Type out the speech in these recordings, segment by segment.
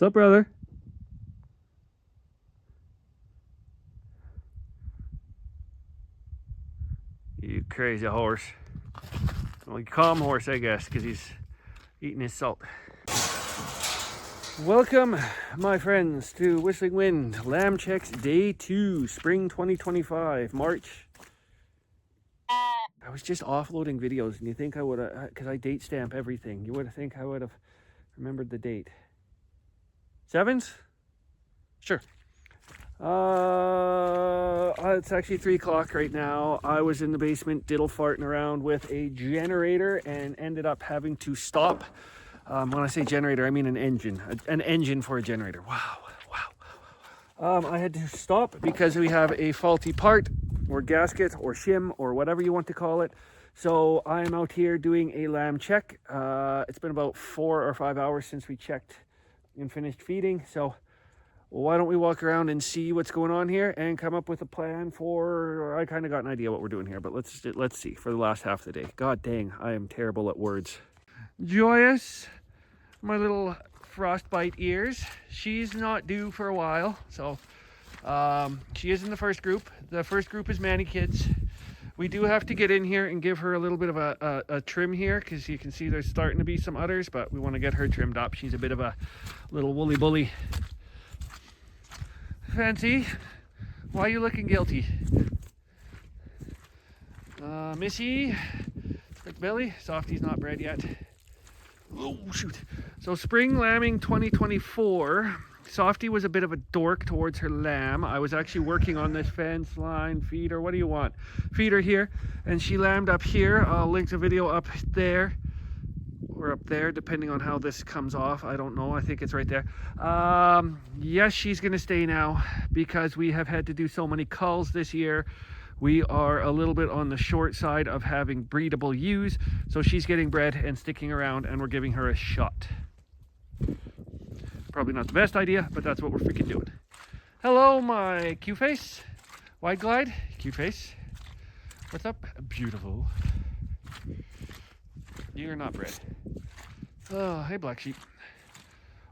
What's up, brother? You crazy horse. Well, you call him horse, I guess, because he's eating his salt. Welcome, my friends, to Whistling Wind Lamb Checks Day 2, Spring 2025, March. I was just offloading videos, and you think I would have, because I date stamp everything, you would think I would have remembered the date. 7th? Sure. It's actually 3 o'clock right now. I was in the basement diddle farting around with a generator and ended up having to stop. When I say generator, I mean an engine for a generator. Wow. I had to stop because we have a faulty part or gasket or shim or whatever you want to call it. So I'm out here doing a lamb check. It's been about 4 or 5 hours since we checked and finished feeding. So why don't we walk around and see what's going on here and come up with a plan for, I kind of got an idea what we're doing here, but let's see for the last half of the day. God dang, I am terrible at words. Joyous, my little frostbite ears, she's not due for a while, so she is in the first group. The first group is Manny Kids. We do have to get in here and give her a little bit of a trim here, because you can see there's starting to be some udders, but we want to get her trimmed up. She's a bit of a little woolly bully. Fancy, why are you looking guilty? Missy, thick belly, Softy's not bred yet. Oh shoot. So spring lambing 2024. Softy was a bit of a dork towards her lamb. I was actually working on this fence line feeder, what do you want? Feeder here, and she lambed up here. I'll link the video up there. Or up there, depending on how this comes off. I don't know. I think it's right there. Yes, she's going to stay now because we have had to do so many culls this year. We are a little bit on the short side of having breedable ewes, so she's getting bred and sticking around, and we're giving her a shot. Probably not the best idea, but that's what we're freaking doing. Hello, my cute face. Wide glide, cute face. What's up? Beautiful. You're not bred. Oh, hey, black sheep.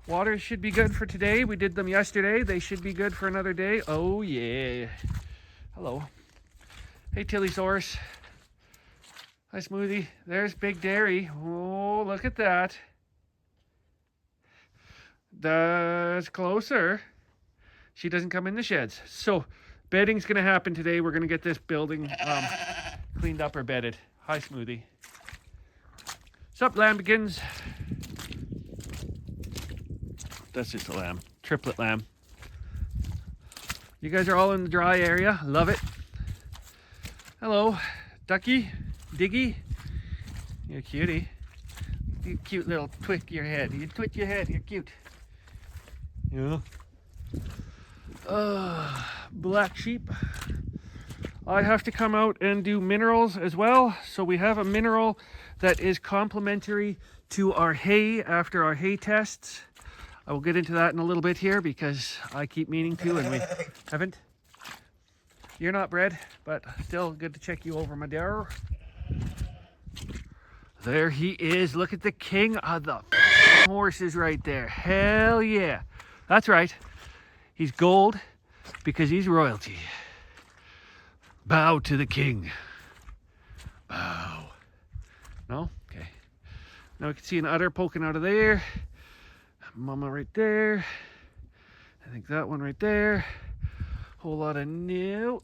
Waters should be good for today. We did them yesterday. They should be good for another day. Oh, yeah. Hello. Hey, Tillysaurus. Hi, Smoothie. There's Big Dairy. Oh, look at that. That's closer. She doesn't come in the sheds. So, bedding's going to happen today. We're going to get this building cleaned up or bedded. Hi, Smoothie. Sup, lambikins. That's just a lamb. Triplet lamb. You guys are all in the dry area. Love it. Hello, Ducky, Diggy. You're a cutie. You cute little twist your head. You twist your head. You're cute. Yeah. Black sheep. I have to come out and do minerals as well. So we have a mineral that is complementary to our hay after our hay tests. I will get into that in a little bit here because I keep meaning to and we haven't. You're not bred, but still good to check you over, my dear. There he is. Look at the king of the horses right there. Hell yeah. That's right. He's gold because he's royalty. Bow to the king. Bow. No? Okay. Now we can see an udder poking out of there. Mama right there. I think that one right there. Whole lot of new.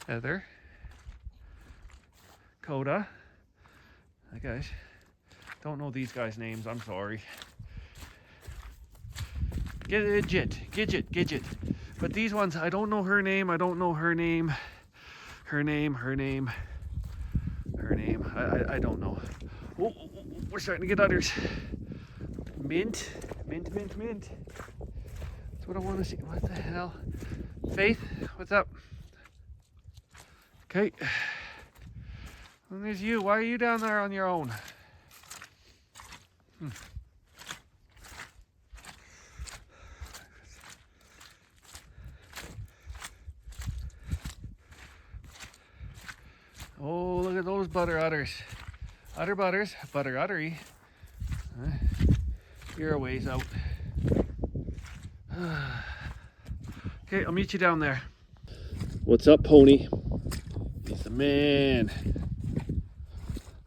Heather. Coda. Hi guys. Don't know these guys' names, I'm sorry. Gidget. But these ones, I don't know her name. I don't know her name. Her name. I don't know. Oh, we're starting to get udders. Mint. That's what I want to see. What the hell? Faith, what's up? Okay. And there's you. Why are you down there on your own? Oh, look at those butter udders. Udder butters, butter uddery. You're a ways out. Okay, I'll meet you down there. What's up, Pony? He's the man.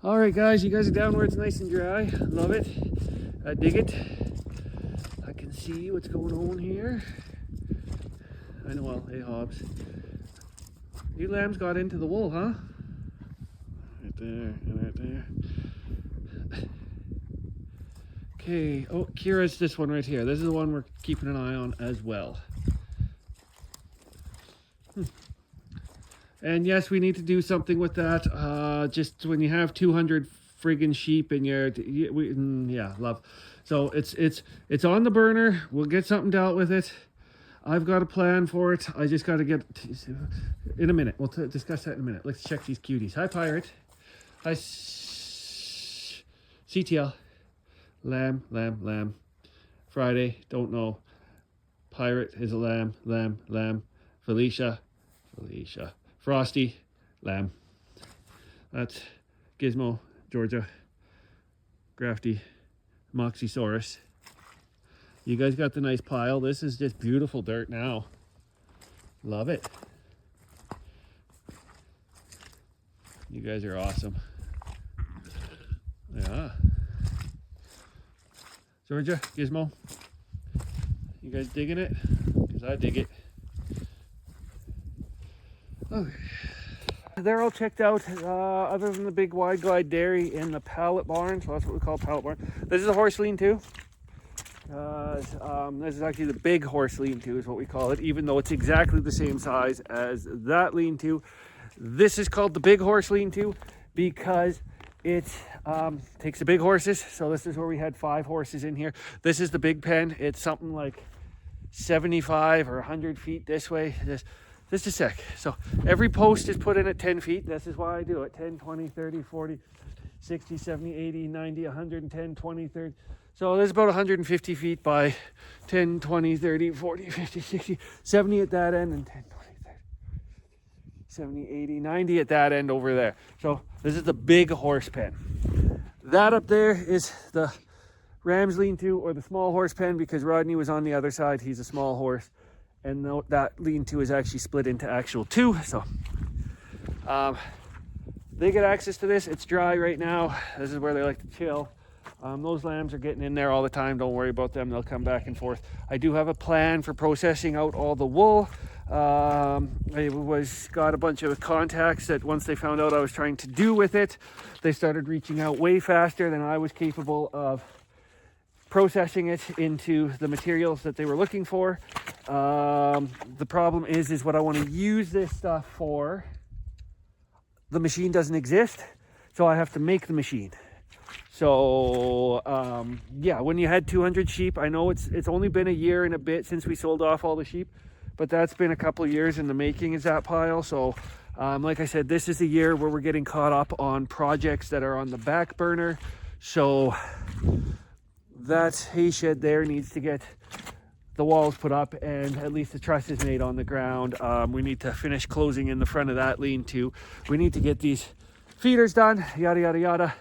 All right, guys, you guys are down where it's nice and dry. Love it. I dig it. I can see what's going on here. I know, well, hey, Hobbs. You lambs got into the wool, huh? Right there and right there. Okay, oh, Kira's this one right here. This is the one we're keeping an eye on as well. And yes, we need to do something with that. Just when you have 200 friggin' sheep in your, yeah, love. So it's on the burner. We'll get something dealt with it. I've got a plan for it. I just got to get, in a minute. We'll discuss that in a minute. Let's check these cuties. Hi, Pirate. Hi, CTL. Lamb. Friday, don't know. Pirate is a lamb. Felicia. Frosty, lamb. That's Gizmo, Georgia. Grafty, Moxiesaurus. You guys got the nice pile. This is just beautiful dirt now. Love it. You guys are awesome. Yeah. Georgia, Gizmo, you guys digging it? Because I dig it. Okay. They're all checked out, other than the big wide glide dairy in the pallet barn. So that's what we call pallet barn. This is a horse lean-to. This is actually the big horse lean-to is what we call it, even though it's exactly the same size as that lean-to. This is called the big horse lean-to because it takes the big horses. So this is where we had 5 horses in here. This is the big pen. It's something like 75 or 100 feet this way. Just a sec. So every post is put in at 10 feet. This is why I do it. 10, 20, 30, 40, 60, 70, 80, 90, 110, 20, 30. So there's about 150 feet by 10, 20, 30, 40, 50, 60, 70 at that end, and 10, 20, 30, 70, 80, 90 at that end over there. So this is the big horse pen. That up there is the Rams lean-to, or the small horse pen, because Rodney was on the other side. He's a small horse. And that lean-to is actually split into actual 2. So they get access to this. It's dry right now. This is where they like to chill. Those lambs are getting in there all the time. Don't worry about them. They'll come back and forth. I do have a plan for processing out all the wool. I got a bunch of contacts that once they found out I was trying to do with it, they started reaching out way faster than I was capable of processing it into the materials that they were looking for. The problem is what I want to use this stuff for. The machine doesn't exist, so I have to make the machine. So yeah, when you had 200 sheep, I know it's only been a year and a bit since we sold off all the sheep, but that's been a couple of years in the making, is that pile. So like I said, this is the year where we're getting caught up on projects that are on the back burner. So that hay shed there needs to get the walls put up and at least the truss is made on the ground. We need to finish closing in the front of that lean-to. We need to get these feeders done, yada yada yada.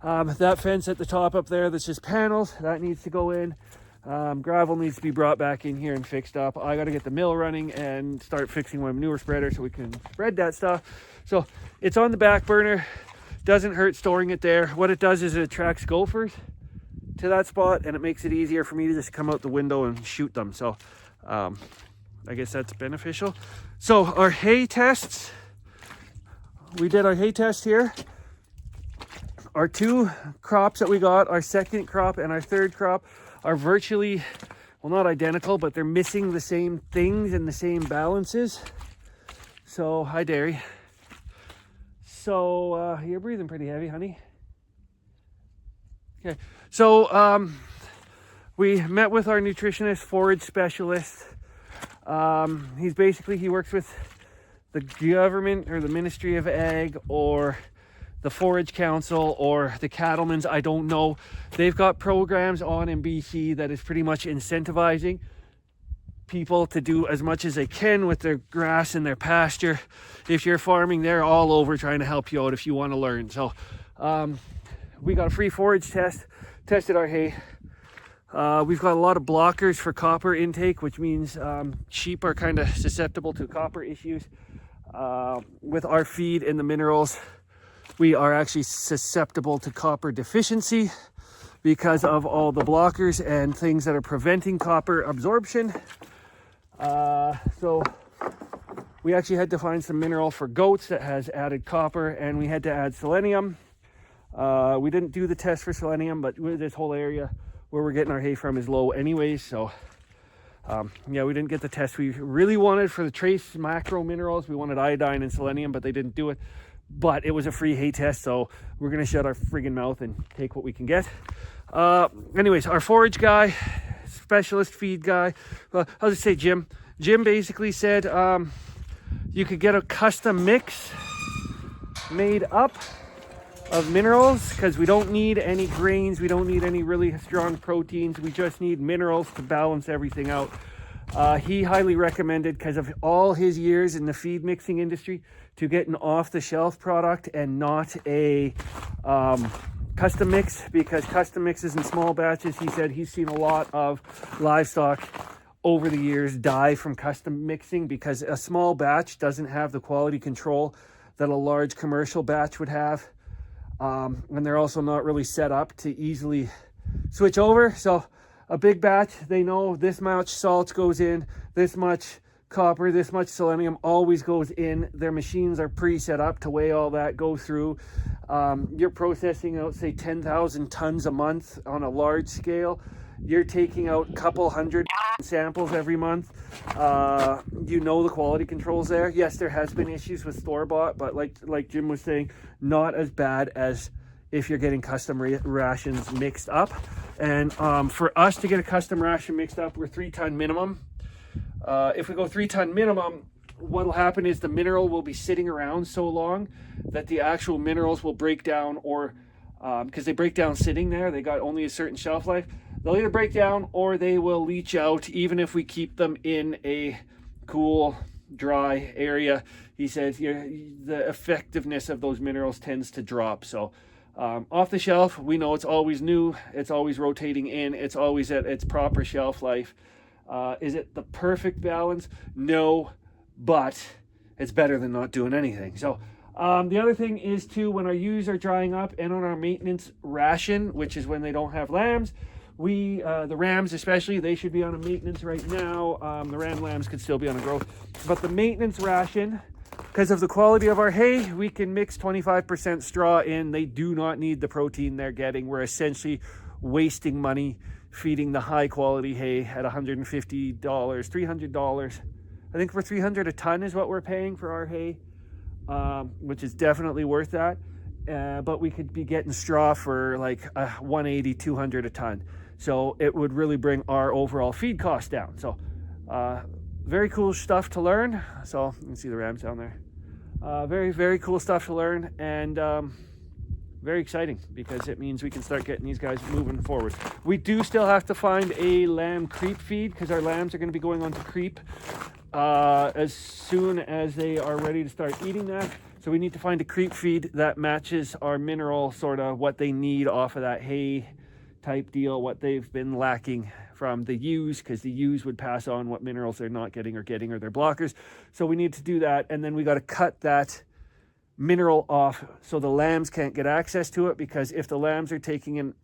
That fence at the top up there that's just panels, that needs to go in. Gravel needs to be brought back in here and fixed up. I got to get the mill running and start fixing my manure spreader so we can spread that stuff. So it's on the back burner. Doesn't hurt storing it there. What it does is it attracts gophers to that spot, and it makes it easier for me to just come out the window and shoot them. So I guess that's beneficial. So our hay tests, we did our hay test here. Our 2 crops that we got, our second crop and our third crop, are virtually, well, not identical, but they're missing the same things and the same balances. So hi dairy. So you're breathing pretty heavy, honey. Okay, so we met with our nutritionist, forage specialist. He works with the government or the Ministry of Ag or the Forage Council or the cattlemen's, I don't know. They've got programs on in BC that is pretty much incentivizing people to do as much as they can with their grass and their pasture. If you're farming, they're all over trying to help you out if you want to learn. So we got a free forage test, tested our hay. We've got a lot of blockers for copper intake, which means sheep are kind of susceptible to copper issues. With our feed and the minerals, we are actually susceptible to copper deficiency because of all the blockers and things that are preventing copper absorption. So we actually had to find some mineral for goats that has added copper, and we had to add selenium. We didn't do the test for selenium, but this whole area where we're getting our hay from is low anyways. So yeah, we didn't get the test we really wanted for the trace macro minerals. We wanted iodine and selenium, but they didn't do it. But it was a free hay test, so we're gonna shut our friggin' mouth and take what we can get. Anyways, our forage guy, specialist feed guy, I'll just say Jim basically said you could get a custom mix made up of minerals, because we don't need any grains, we don't need any really strong proteins, we just need minerals to balance everything out. He highly recommended, because of all his years in the feed mixing industry, to get an off-the-shelf product and not a custom mix, because custom mixes in small batches, he said he's seen a lot of livestock over the years die from custom mixing because a small batch doesn't have the quality control that a large commercial batch would have. And they're also not really set up to easily switch over. So a big batch, they know this much salt goes in, this much copper, this much selenium always goes in. Their machines are pre-set up to weigh all that, go through. You're processing out, say, 10,000 tons a month on a large scale. You're taking out a couple hundred samples every month. You know the quality controls there. Yes, there has been issues with store-bought, but like Jim was saying, not as bad as if you're getting custom rations mixed up. And for us to get a custom ration mixed up, we're 3-ton minimum. If we go 3-ton minimum, what'll happen is the mineral will be sitting around so long that the actual minerals will break down, or because they break down sitting there, they got only a certain shelf life. They'll either break down or they will leach out, even if we keep them in a cool, dry area. He says the effectiveness of those minerals tends to drop. So off the shelf, we know it's always new, it's always rotating in, it's always at its proper shelf life. Is it the perfect balance? No, but it's better than not doing anything. So the other thing is too, when our ewes are drying up and on our maintenance ration, which is when they don't have lambs, the rams especially, they should be on a maintenance right now. The ram lambs could still be on a growth, but the maintenance ration, because of the quality of our hay, we can mix 25% straw in. They do not need the protein they're getting. We're essentially wasting money feeding the high quality hay at $150, $300. I think for $300 a ton is what we're paying for our hay, which is definitely worth that. But we could be getting straw for like $180, $200 a ton. So it would really bring our overall feed cost down. So very cool stuff to learn. So you can see the rams down there. Very, very cool stuff to learn, and very exciting, because it means we can start getting these guys moving forward. We do still have to find a lamb creep feed, because our lambs are going to be going on to creep as soon as they are ready to start eating that. So we need to find a creep feed that matches our mineral, sort of what they need off of that hay type deal, what they've been lacking from the ewes, because the ewes would pass on what minerals they're not getting or their blockers. So we need to do that, and then we got to cut that mineral off so the lambs can't get access to it, because if the lambs are taking in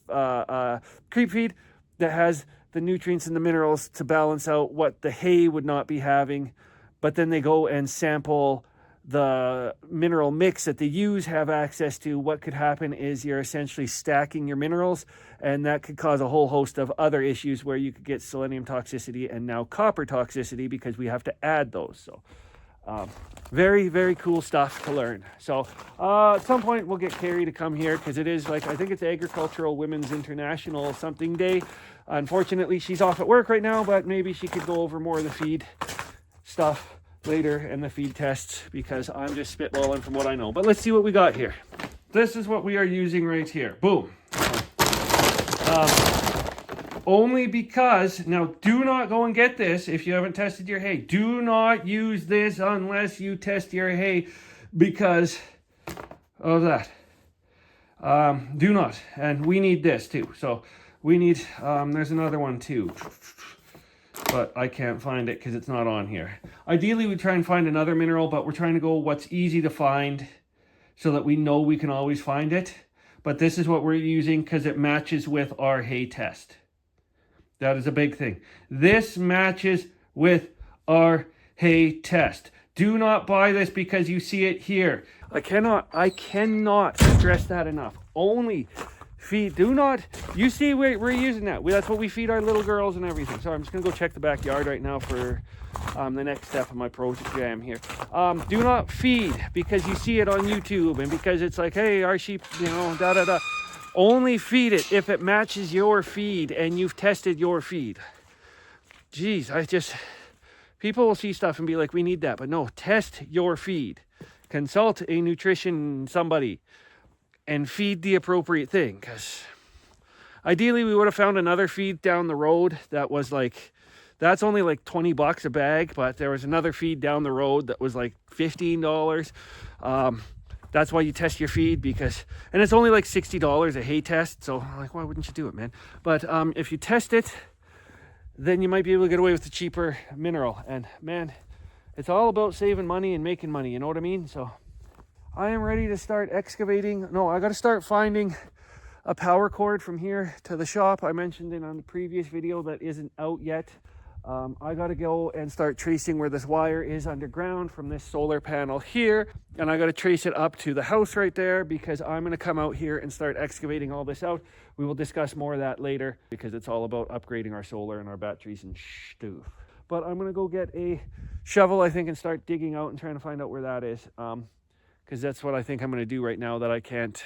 a creep feed that has the nutrients and the minerals to balance out what the hay would not be having, but then they go and sample the mineral mix that the ewes have access to, what could happen is you're essentially stacking your minerals, and that could cause a whole host of other issues where you could get selenium toxicity and now copper toxicity, because we have to add those. So very, very cool stuff to learn. So at some point we'll get Carrie to come here, because it is, like, I think it's Agricultural Women's International something day. Unfortunately, she's off at work right now, but maybe she could go over more of the feed stuff later and the feed tests, because I'm just spitballing from what I know. But let's see what we got here. This is what we are using right here. Boom. Only because, now do not go and get this if you haven't tested your hay. Do not use this unless you test your hay because of that. Do not. And we need this too. So we need, there's another one too. But I can't find it because it's not on here. Ideally, we try and find another mineral, but we're trying to go what's easy to find so that we know we can always find it. But this is what we're using because it matches with our hay test. That is a big thing. This matches with our hay test. Do not buy this because you see it here. I cannot stress that enough. Only feed, do not, you see we're using that. That's what we feed our little girls and everything. So I'm just gonna go check the backyard right now for the next step of my program here. Do not feed because you see it on YouTube and because it's like, hey, our sheep, you know, da da da. Only feed it if it matches your feed and you've tested your feed. Jeez, people will see stuff and be like, we need that. But no, test your feed. Consult a nutrition somebody and feed the appropriate thing. Because ideally, we would have found another feed down the road that was like, that's only like 20 bucks a bag. But there was another feed down the road that was like $15. That's why you test your feed and it's only like $60 a hay test. So like, why wouldn't you do it, man? But if you test it, then you might be able to get away with the cheaper mineral. And man, it's all about saving money and making money. You know what I mean? So I am ready to start excavating. No, I got to start finding a power cord from here to the shop. I mentioned it on the previous video that isn't out yet. I got to go and start tracing where this wire is underground from this solar panel here. And I got to trace it up to the house right there because I'm going to come out here and start excavating all this out. We will discuss more of that later because it's all about upgrading our solar and our batteries and stuff. But I'm going to go get a shovel, I think, and start digging out and trying to find out where that is. Because that's what I think I'm going to do right now that I can't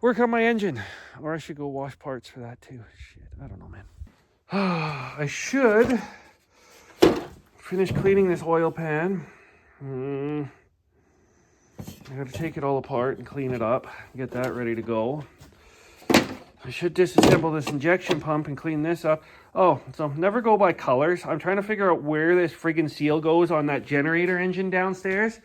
work on my engine. Or I should go wash parts for that too. Shit, I don't know, man. I should finish cleaning this oil pan. I got to take it all apart and clean it up, get that ready to go. I should disassemble this injection pump and clean this up. Oh, so never go by colors. I'm trying to figure out where this friggin' seal goes on that generator engine downstairs.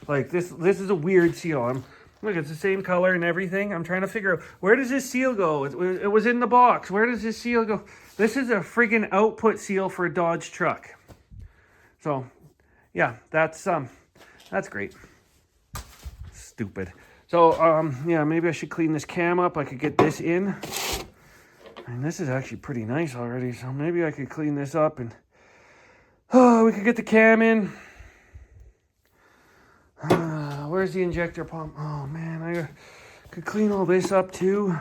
Like this is a weird seal. Look, it's the same color and everything. I'm trying to figure out, where does this seal go? It was in the box. Where does this seal go? This is a friggin' output seal for a Dodge truck. So, yeah, that's great. Stupid. So, yeah, maybe I should clean this cam up. I could get this in. And this is actually pretty nice already. So maybe I could clean this up and, we could get the cam in. Where's the injector pump? Oh man, I could clean all this up too.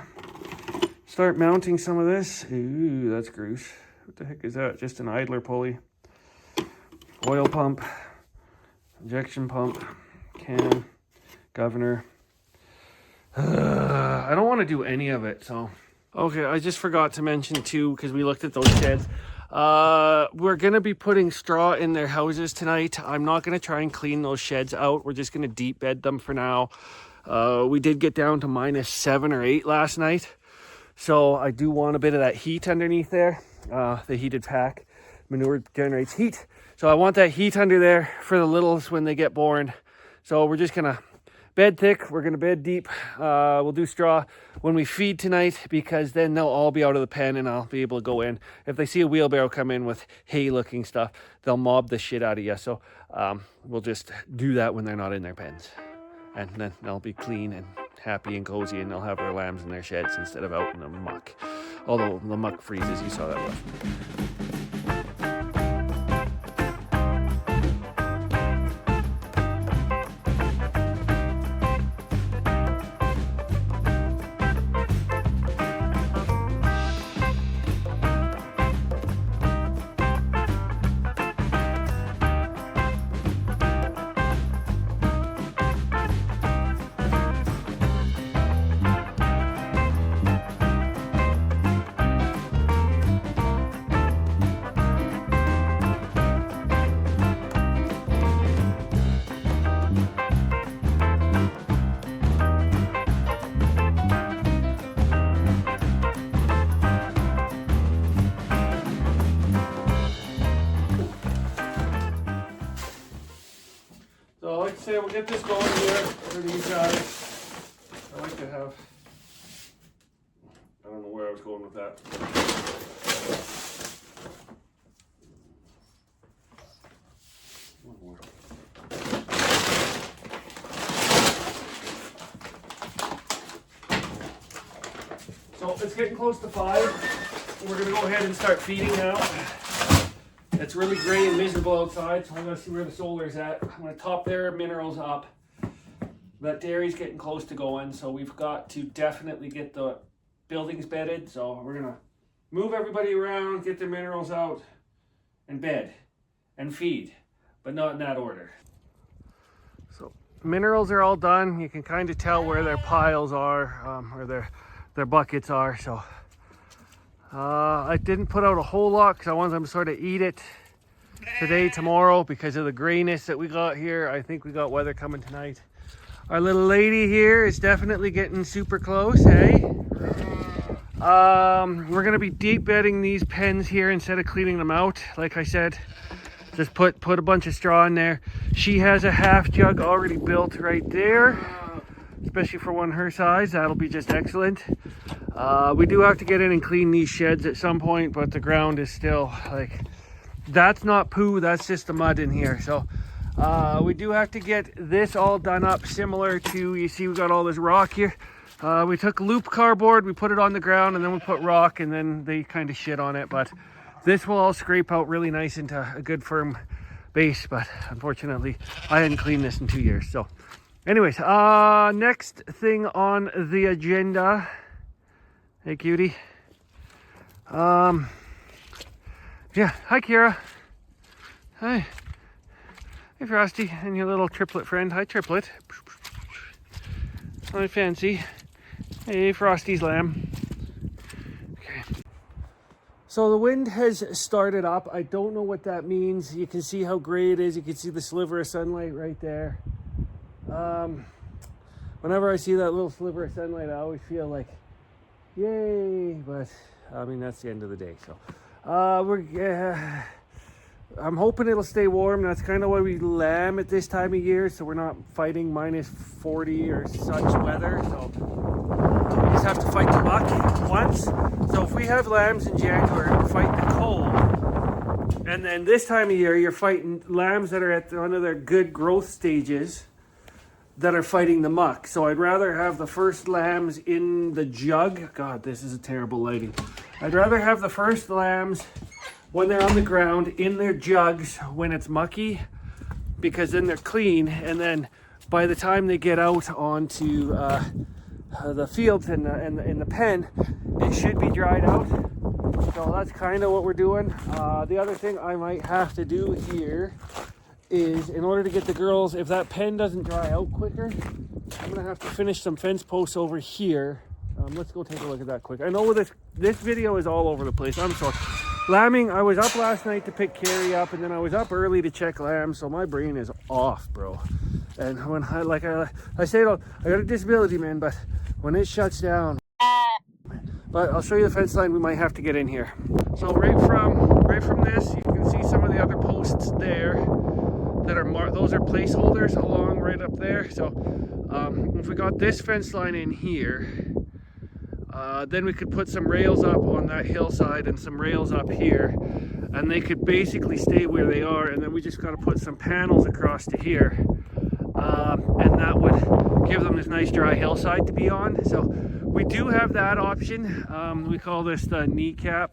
Start mounting some of this. Ooh, that's gross. What the heck is that? Just an idler pulley. Oil pump. Injection pump. Cam. Governor. I don't want to do any of it, so. Okay, I just forgot to mention too, because we looked at those sheds. We're going to be putting straw in their houses tonight. I'm not going to try and clean those sheds out. We're just going to deep bed them for now. We did get down to -7 or 8 last night. So I do want a bit of that heat underneath there. The heated pack manure generates heat. So I want that heat under there for the littles when they get born. So we're just going to bed thick. We're going to bed deep. We'll do straw when we feed tonight because then they'll all be out of the pen and I'll be able to go in. If they see a wheelbarrow come in with hay looking stuff, they'll mob the shit out of you. So we'll just do that when they're not in their pens. And then they'll be clean and happy and cozy and they'll have their lambs in their sheds instead of out in the muck. Although the muck freezes, you saw that one. So like I say, we'll get this going here for these guys. problem with that. One more. So it's getting close to 5. We're gonna go ahead and start feeding now. It's really gray and miserable outside, so I'm gonna see where the solar is at. I'm gonna top their minerals up. That dairy's getting close to going, so we've got to definitely get the buildings bedded. So we're gonna move everybody around, get their minerals out, and bed, and feed, but not in that order. So minerals are all done. You can kind of tell where their piles are, or their buckets are. So I didn't put out a whole lot because I want them to sort of eat it today, tomorrow, because of the grayness that we got here. I think we got weather coming tonight. Our little lady here is definitely getting super close, hey? We're gonna be deep bedding these pens here instead of cleaning them out. Like I said, just put a bunch of straw in there. She has a half jug already built right there, especially for one her size. That'll be just excellent. We do have to get in and clean these sheds at some point, but the ground is still like, that's not poo, that's just the mud in here. So we do have to get this all done up, similar to, you see we got all this rock here. We took loop cardboard, we put it on the ground, and then we put rock, and then they kind of shit on it. But this will all scrape out really nice into a good firm base. But unfortunately, I hadn't cleaned this in 2 years. So anyways, next thing on the agenda. Hey, cutie. Yeah, hi, Kira. Hi. Hey, Frosty, and your little triplet friend. Hi, triplet. Hi, Fancy. Hey, Frosty's lamb. Okay. So the wind has started up. I don't know what that means. You can see how gray it is. You can see the sliver of sunlight right there. Whenever I see that little sliver of sunlight, I always feel like, yay, but I mean, that's the end of the day. So I'm hoping it'll stay warm. That's kind of why we lamb at this time of year, so we're not fighting minus 40 or such weather. So we just have to fight the muck once. So if we have lambs in January, we're fighting the cold. And then this time of year, you're fighting lambs that are at one of their good growth stages that are fighting the muck. So I'd rather have the first lambs in the jug. God, this is a terrible lighting. I'd rather have the first lambs when they're on the ground in their jugs when it's mucky, because then they're clean, and then by the time they get out onto the fields and in the pen, it should be dried out. So that's kind of what we're doing. The other thing I might have to do here is, in order to get the girls, if that pen doesn't dry out quicker, I'm gonna have to finish some fence posts over here. Let's go take a look at that quick. I know this video is all over the place. I'm sorry. Lambing, I was up last night to pick Carrie up, and then I was up early to check lambs, so my brain is off, bro. And when I say it all, I got a disability, man, but when it shuts down. But I'll show you the fence line we might have to get in here. So right from this, you can see some of the other posts there that are those are placeholders along right up there. So if we got this fence line in here, then we could put some rails up on that hillside and some rails up here, and they could basically stay where they are, and then we just got to put some panels across to here, and that would give them this nice dry hillside to be on. So we do have that option. We call this the kneecap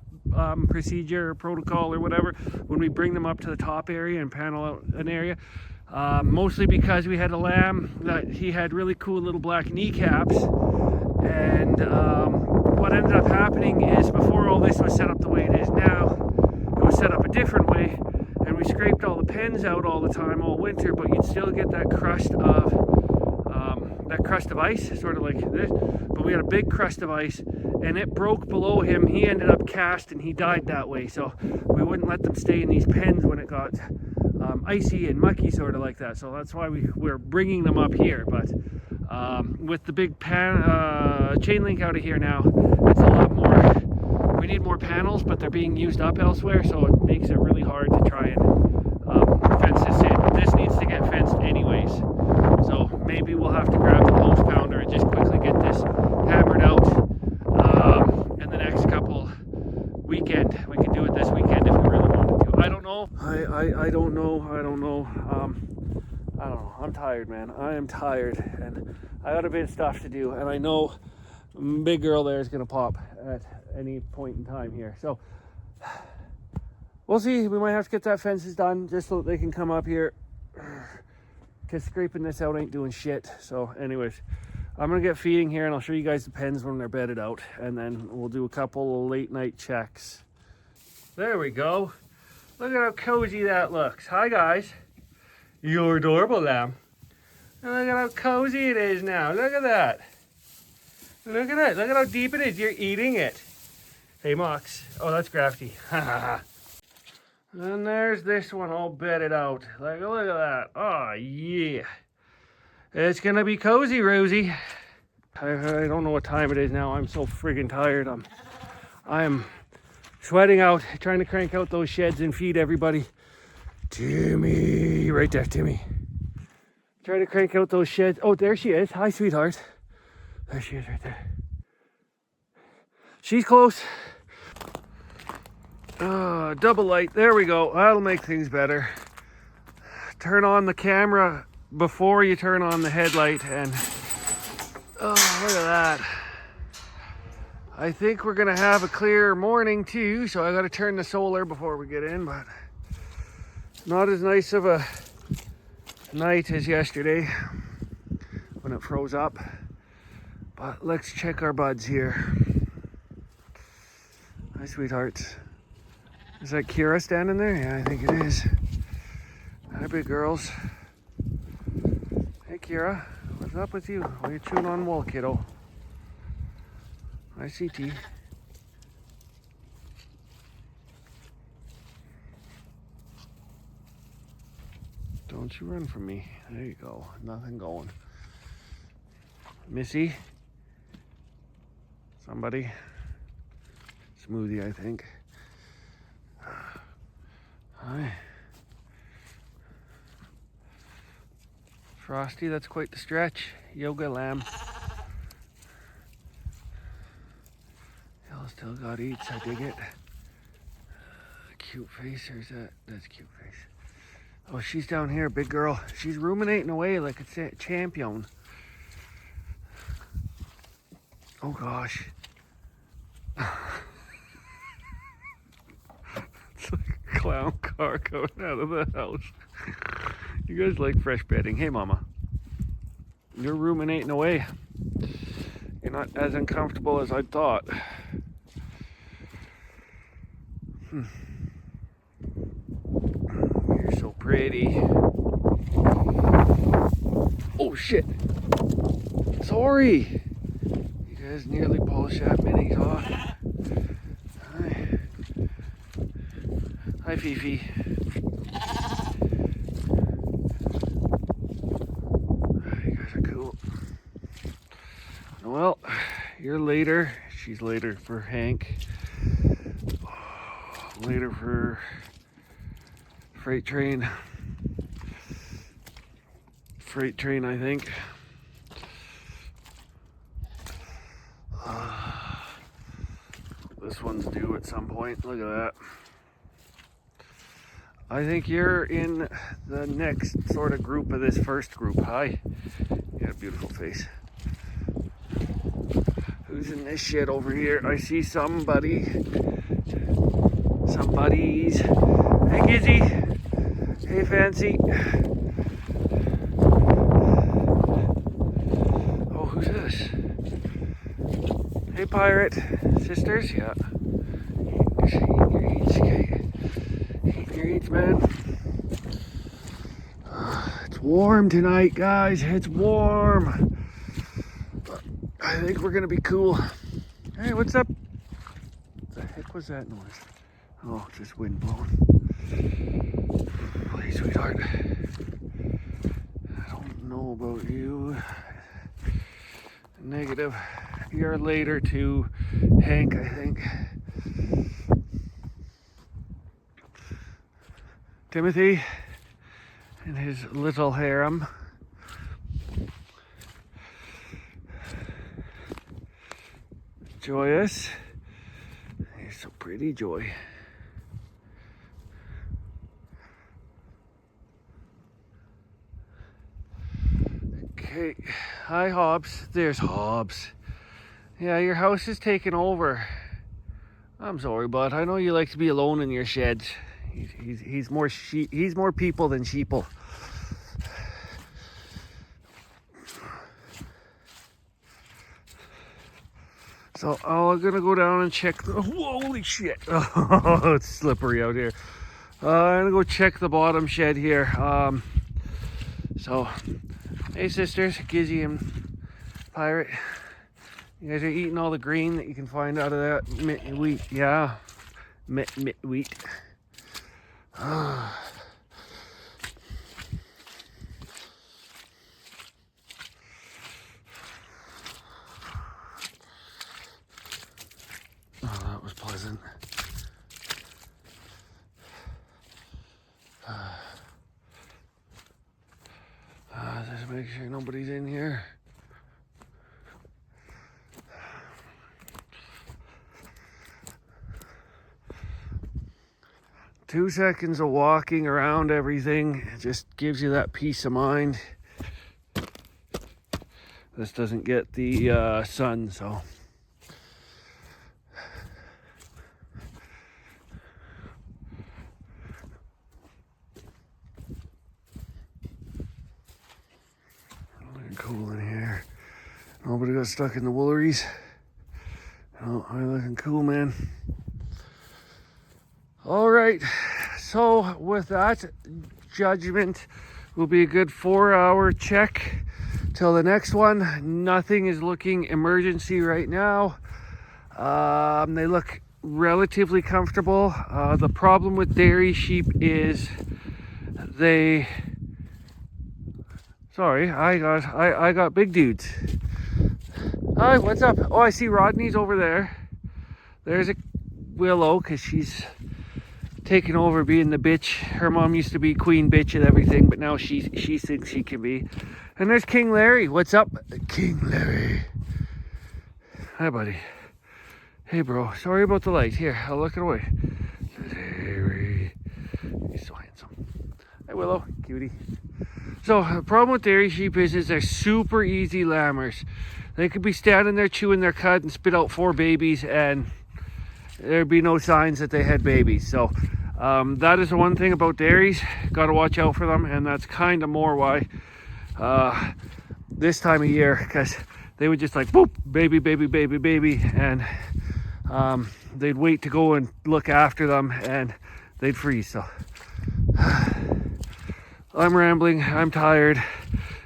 procedure or protocol or whatever, when we bring them up to the top area and panel out an area. Mostly because we had a lamb that he had really cool little black kneecaps, and what ended up happening is, before all this was set up the way it is now, it was set up a different way, and we scraped all the pens out all the time all winter, but you'd still get that crust of ice, sort of like this, but we had a big crust of ice, and it broke below him. He ended up cast, and he died that way. So we wouldn't let them stay in these pens when it got icy and mucky, sort of like that. So that's why we're bringing them up here. But with the big chain link out of here now, it's a lot more. We need more panels, but they're being used up elsewhere, so it makes it really hard to try and fence this in. This needs to get fenced anyways, so maybe we'll have to grab the post pounder and just quickly get this hammered out in the next couple tired, man. I am tired, and I got a bit of stuff to do, and I know big girl there is going to pop at any point in time here. So we'll see. We might have to get that fences done just so that they can come up here, because scraping this out ain't doing shit. So anyways, I'm going to get feeding here, and I'll show you guys the pens when they're bedded out, and then we'll do a couple of late night checks. There we go. Look at how cozy that looks. Hi guys. You're adorable, lamb. And look at how cozy it is now. Look at that. Look at it. Look at how deep it is. You're eating it. Hey, Mox. Oh, that's Grafty. And there's this one all bedded out. Like, look at that. Oh, yeah. It's going to be cozy, Rosie. I don't know what time it is now. I'm so friggin' tired. I'm sweating out, trying to crank out those sheds and feed everybody. Timmy, right there, Timmy. Trying to crank out those sheds. Oh, there she is. Hi, sweetheart. There she is right there. She's close. Double light. There we go. That'll make things better. Turn on the camera before you turn on the headlight, and oh, look at that. I think we're gonna have a clear morning too, so I gotta turn the solar before we get in, but not as nice of a night as yesterday when it froze up. But let's check our buds here. Hi, sweethearts. Is that Kira standing there? Yeah, I think it is. Hi, big girls. Hey, Kira. What's up with you? Why are you chewing on wool, kiddo? Hi, CT. Don't you run from me. There you go. Nothing going. Missy? Somebody? Smoothie, I think. Hi. Frosty, that's quite the stretch. Yoga lamb. Y'all still got eats, I dig it. Cute face, or is that? That's cute face. Oh, she's down here, big girl. She's ruminating away like a champion. Oh gosh. It's like a clown car coming out of the house. You guys like fresh bedding. Hey, mama. You're ruminating away. You're not as uncomfortable as I thought. You're so pretty. Oh, shit. Sorry. You guys nearly polished that minis off. Hi. Hi, Fifi. You guys are cool. Well, you're later. She's later for Hank. Later for freight train, I think. This one's due at some point. Look at that. I think you're in the next sort of group of this first group. Hi. You got a beautiful face. Who's in this shit over here? I see somebody. Somebody's. Hey, Gizzy. Hey, Fancy. Oh, who's this? Hey, Pirate. Sisters? Yeah. Eating your eats, okay. Eating your eats, man. It's warm tonight, guys. It's warm. I think we're gonna be cool. Hey, what's up? What the heck was that noise? Oh, just wind blowing. Please, sweetheart. I don't know about you. Negative. You're later to Hank, I think. Timothy and his little harem. Joyous. You're so pretty, Joy. Okay. Hi, Hobbs. There's Hobbs. Yeah, your house is taken over. I'm sorry, bud. I know you like to be alone in your sheds. He's more he's more people than sheeple. So I'm gonna go down and check the. Holy shit! Oh, it's slippery out here. I'm gonna go check the bottom shed here. So, hey sisters, Gizzy and Pirate. You guys are eating all the green that you can find out of that wheat. Yeah, wheat. Oh, that was pleasant. Just make sure nobody's in here. Two seconds of walking around everything just gives you that peace of mind. This doesn't get the sun, so. Looking cool in here. Nobody got stuck in the woolleries. Oh, I'm looking cool, man. All right, so with that, judgment will be a good 4-hour check till the next one. Nothing is looking emergency right now. They look relatively comfortable. The problem with dairy sheep is I got big dudes. Hi, what's up? Oh, I see Rodney's over there. There's a Willow, because she's taking over being the bitch. Her mom used to be queen bitch at everything, but now she thinks she can be. And there's King Larry. What's up, King Larry? Hi, buddy. Hey, bro. Sorry about the light. Here, I'll look it away. Larry. He's so handsome. Hi, Willow. Cutie. So, the problem with dairy sheep is they're super easy lambers. They could be standing there chewing their cud and spit out 4 babies, and there'd be no signs that they had babies. So that is the one thing about dairies. Got to watch out for them, and that's kind of more why this time of year, because they would just like boop, baby, baby, baby, baby, and they'd wait to go and look after them, and they'd freeze. So I'm rambling. I'm tired.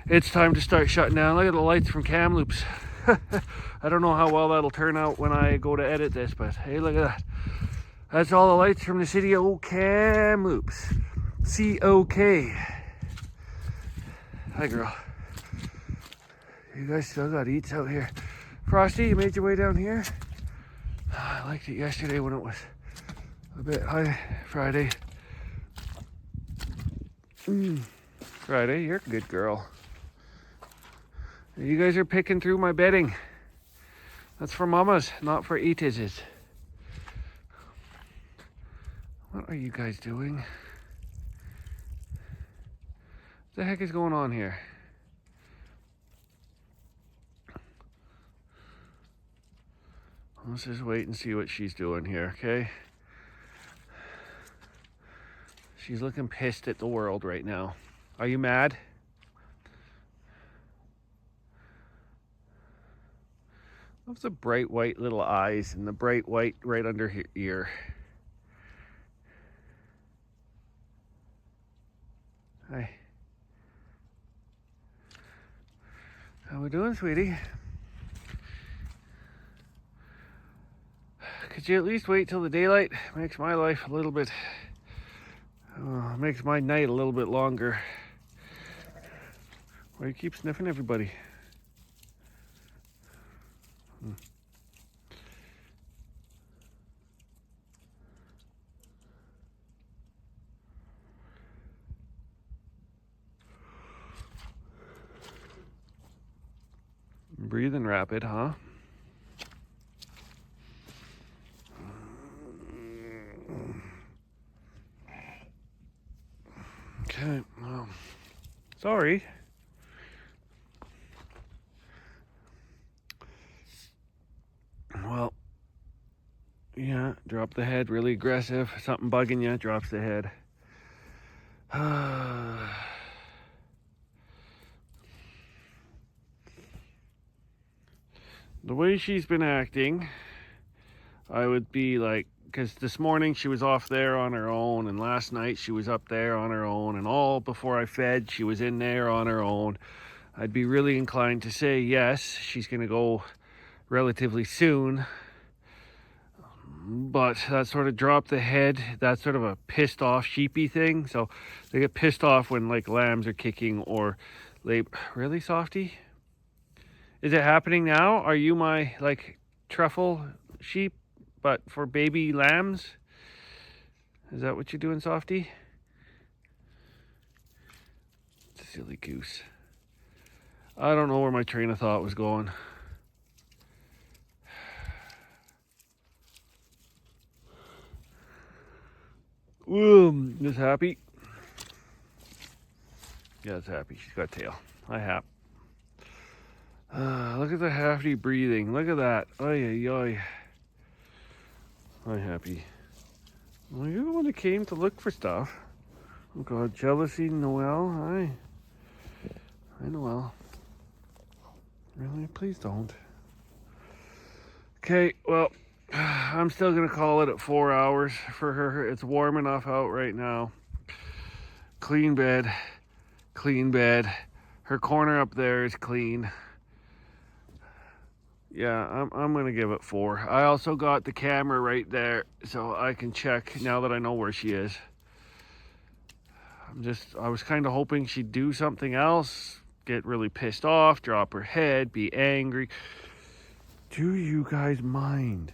It's time to start shutting down. Look at the lights from Kamloops. I don't know how well that'll turn out when I go to edit this, but hey, look at that. That's all the lights from the city of Kamloops. C-O-K. Hi, girl. You guys still got eats out here. Frosty, you made your way down here? I liked it yesterday when it was a bit high. Friday. Friday, you're a good girl. You guys are picking through my bedding. That's for mamas, not for eatises. What are you guys doing? What the heck is going on here? Let's just wait and see what she's doing here, okay? She's looking pissed at the world right now. Are you mad? Love the bright white little eyes and the bright white right under her ear. Hi. How we doing, sweetie? Could you at least wait till the daylight? Makes my life a little bit... makes my night a little bit longer. Why do you keep sniffing everybody? Breathing rapid, huh? Okay, well, sorry. Yeah, drop the head, really aggressive. Something bugging you, drops the head. The way she's been acting, I would be like, because this morning she was off there on her own, and last night she was up there on her own, and all before I fed, she was in there on her own. I'd be really inclined to say yes, she's going to go relatively soon. But that sort of drop the head, that's sort of a pissed off sheepy thing. So they get pissed off when like lambs are kicking or really, Softy? Is it happening now? Are you my like truffle sheep, but for baby lambs? Is that what you're doing, Softy? It's a silly goose. I don't know where my train of thought was going. Is happy? Yeah, it's happy. She's got a tail. Hi, Hap. Look at the hefty breathing. Look at that. Oy, oy, oy. Hi, Happy. Well, you're the one that came to look for stuff. Oh, God. Jealousy, Noelle. Hi. Hi, Noelle. Really? Please don't. Okay, well, I'm still going to call it at 4 hours for her. It's warm enough out right now. Clean bed. Clean bed. Her corner up there is clean. Yeah, I'm going to give it 4. I also got the camera right there so I can check now that I know where she is. I was kind of hoping she'd do something else, get really pissed off, drop her head, be angry. Do you guys mind?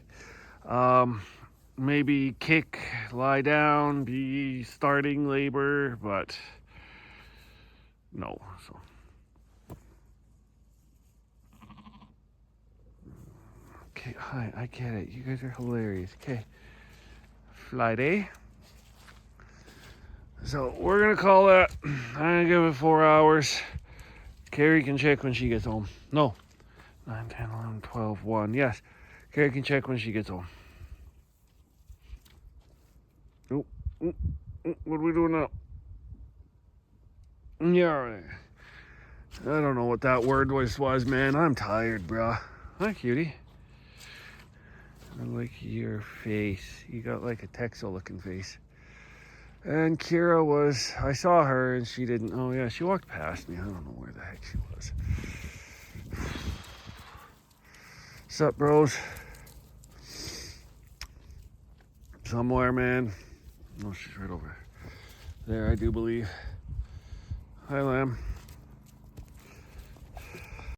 Maybe kick, lie down, be starting labor, but no. So. Okay, hi, I get it. You guys are hilarious. Okay, Friday. So we're gonna call that. I'm gonna give it 4 hours. Carrie can check when she gets home. No, 9, 10, 11, 12, 1. Yes, Carrie can check when she gets home. Oh, what are we doing now? Yeah, I don't know what that word was, man. I'm tired, bruh. Hi, cutie. I like your face. You got like a Texel looking face. And Kira I saw her and she didn't, oh yeah, she walked past me. I don't know where the heck she was. Sup, bros? Somewhere, man. Oh, she's right over there, I do believe. Hi, lamb.